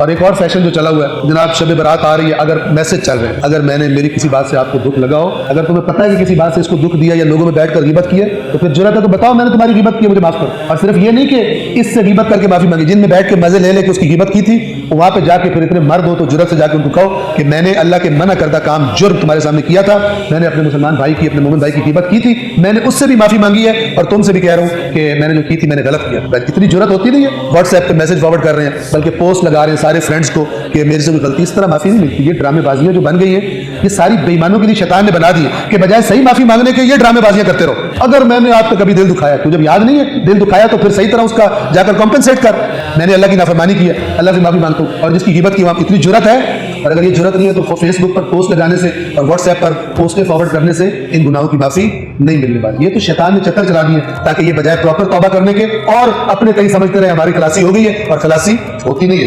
और एक और फैशन जो चला हुआ है जनाब, शब बारात आ रही है, अगर मैसेज चल रहे हैं, अगर मैंने मेरी किसी बात से आपको दुख लगा हो, अगर तुम्हें पता है कि किसी बात से इसको दुख दिया या लोगों में बैठकर गिबत की है, तो फिर जुर्रत है तो बताओ मैंने तुम्हारी गिबत की, मुझे माफ करो। और सिर्फ ये नहीं कि इससे गिबत करके माफी मांगी, जिनमें बैठ के मजे ले लेके उसकी गिबत की थी, वहां पे जाके फिर इतने मर्द हो तो जुर्रत से जाके उनको कहो कि मैंने अल्लाह के मना करदा काम जुर्म तुम्हारे सामने किया था, मैंने अपने मुसलमान भाई की, अपने मोमिन भाई की गिबत की थी, मैंने उससे भी माफी मांगी है और तुमसे भी कह रहा हूं कि मैंने जो की थी मैंने गलत किया। इतनी जुर्रत होती नहीं है व्हाट्सएप पे मैसेज फॉरवर्ड कर रहे हैं, बल्कि पोस्ट लगा रहे हैं सारे फ्रेंड्स को कि मेरे से कोई गलती। इस तरह माफी नहीं मिलती। ये ड्रामेबाजियां जो बन गई है, ये सारी बेईमानों के लिए शैतान ने बना दी है कि बजाय सही माफी मांगने के ये ड्रामेबाजियां करते रहो। अगर मैंने आपका कभी दिल दुखाया, तो जब याद नहीं है दिल दुखाया, तो फिर सही तरह उसका जाकर कॉम्पेंसेट कर। मैंने अल्लाह की नाफरमानी की है, अल्लाह से माफी मांगता हूं। और जिसकी गिबत की वहां इतनी जुर्रत है, और अगर ये जुर्रत नहीं है तो फेसबुक पर पोस्ट लगाने से और व्हाट्सएप पर पोस्टें फॉरवर्ड करने से इन गुनाहों की माफी नहीं मिलने वाली। ये तो शैतान ने चक्कर चला दिए ताकि ये बजाय प्रॉपर तौबा करने के और अपने कहीं समझते रहे हमारी खलासी हो गई है, और खलासी होती नहीं है।